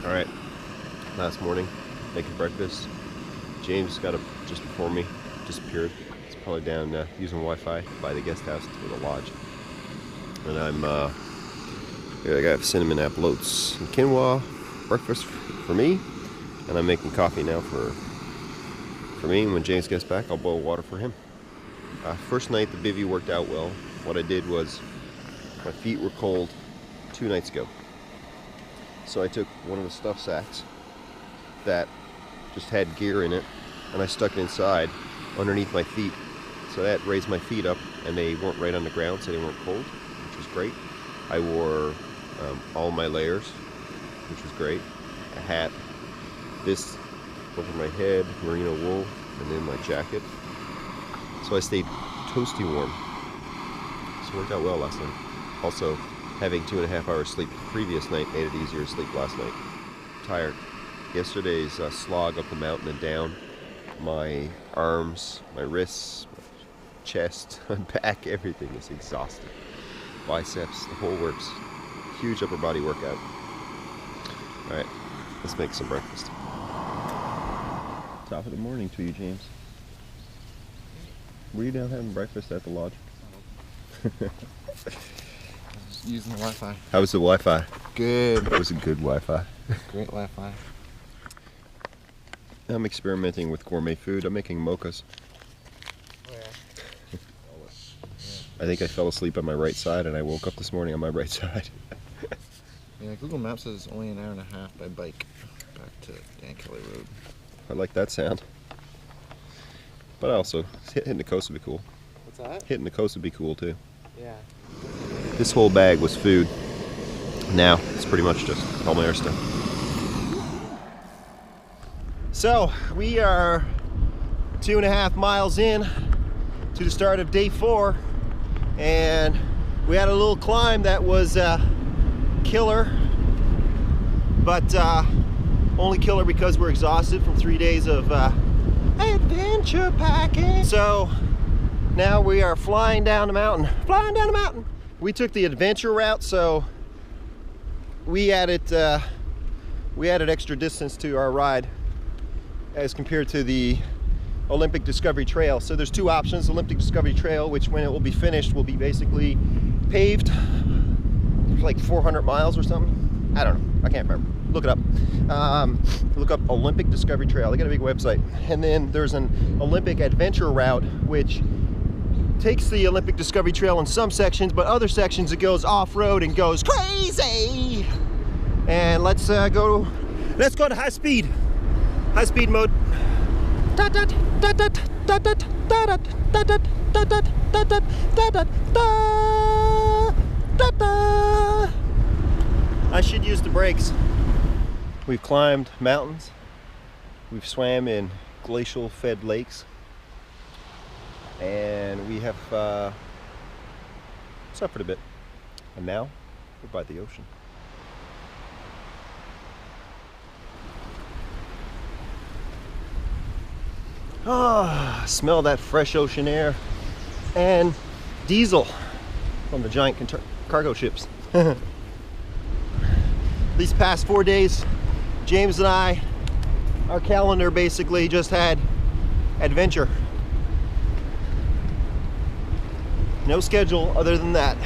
Alright, last morning, making breakfast. James got up just before me, disappeared. He's probably down using Wi-Fi by the guest house to the lodge. And I got cinnamon apple oats and quinoa breakfast for me. And I'm making coffee now for me. And when James gets back, I'll boil water for him. First night, the bivvy worked out well. What I did was, my feet were cold 2 nights ago. So I took one of the stuff sacks that just had gear in it, and I stuck it inside underneath my feet. So that raised my feet up, and they weren't right on the ground, so they weren't cold, which was great. I wore all my layers, which was great. A hat, this over my head, merino wool, and then my jacket. So I stayed toasty warm. So it worked out well last night. Also, having 2.5 hours sleep the previous night made it easier to sleep last night. Tired. Yesterday's slog up the mountain and down. My arms, my wrists, my chest, my back, everything is exhausted. Biceps, the whole works. Huge upper body workout. Alright, let's make some breakfast. Top of the morning to you, James. Were you down having breakfast at the lodge? Using the Wi-Fi. How was the Wi-Fi? Good. That was a good Wi-Fi. Great Wi-Fi. I'm experimenting with gourmet food. I'm making mochas. Oh, yeah. I think I fell asleep on my right side and I woke up this morning on my right side. Yeah, Google Maps says only an hour and a half by bike back to Dan Kelly Road. I like that sound. But also, hitting the coast would be cool. What's that? Hitting the coast would be cool too. Yeah. This whole bag was food. Now it's pretty much just all my air stuff. So we are 2.5 miles in to the start of day 4, and we had a little climb that was killer, but only killer because we're exhausted from 3 days of adventure packing. So now we are flying down the mountain. Flying down the mountain. We took the adventure route, so we added extra distance to our ride as compared to the Olympic Discovery Trail. So there's 2 options. Olympic Discovery Trail, which when it will be finished will be basically paved, like 400 miles or something. I don't know. I can't remember. Look it up. Look up Olympic Discovery Trail. They got a big website. And then there's an Olympic Adventure Route, which takes the Olympic Discovery Trail in some sections, but other sections it goes off-road and goes crazy. And let's go to high speed mode. I should use the brakes. We've climbed mountains. We've swam in glacial fed lakes. And we have suffered a bit. And now we're by the ocean. Ah, smell that fresh ocean air and diesel from the giant cargo ships. These past 4 days, James and I, our calendar basically just had adventure. No schedule other than that.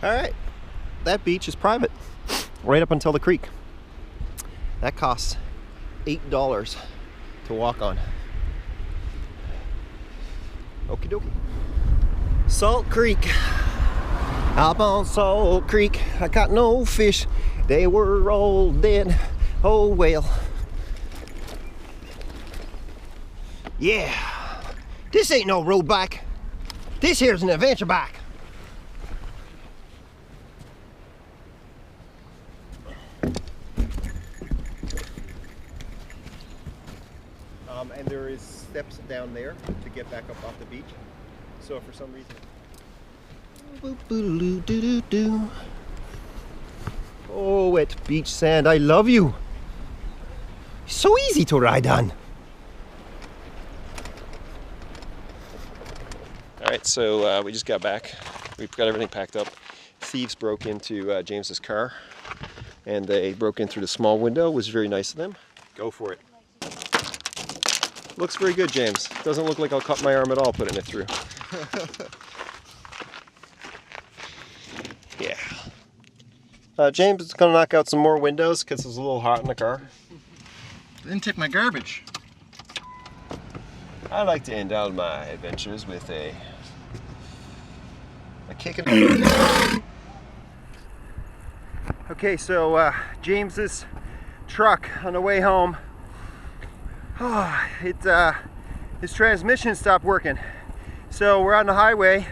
All right, that beach is private, right up until the creek. That costs $8 to walk on. Okie dokie. Salt Creek. Up on Salt Creek, I caught no fish. They were all dead. Oh well. Yeah, this ain't no road bike. This here's an adventure bike. And there is steps down there to get back up off the beach. So for some reason, oh, wet beach sand, I love you. So easy to ride on. All right, so we just got back. We've got everything packed up. thieves broke into James's car, and they broke in through the small window. It was very nice of them. Go for it. Looks very good, James. Doesn't look like I'll cut my arm at all putting it through. Yeah. James is gonna knock out some more windows because it's a little hot in the car. Didn't take my garbage. I like to end out my adventures with a kick and... Okay, so James's truck on the way home, his transmission stopped working. So we're on the highway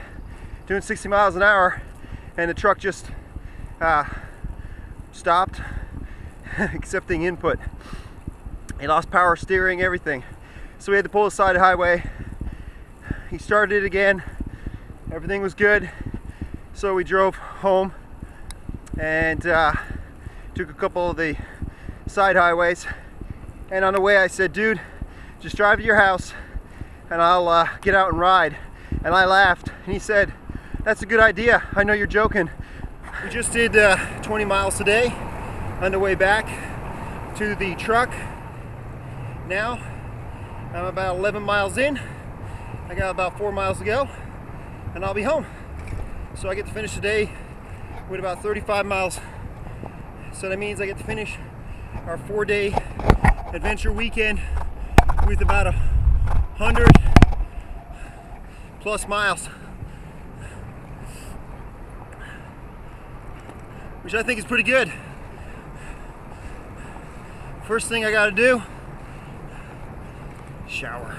doing 60 miles an hour, and the truck just stopped accepting input. He lost power steering, everything. So we had to pull aside the highway. He started it again. Everything was good. So we drove home and took a couple of the side highways. And on the way I said, dude, just drive to your house and I'll get out and ride. And I laughed and he said, that's a good idea. I know you're joking. We just did 20 miles today on the way back to the truck. Now I'm about 11 miles in. I got about 4 miles to go and I'll be home. So I get to finish the day with about 35 miles. So that means I get to finish our 4-day adventure weekend with about 100 plus miles, which I think is pretty good. First thing I gotta do, shower.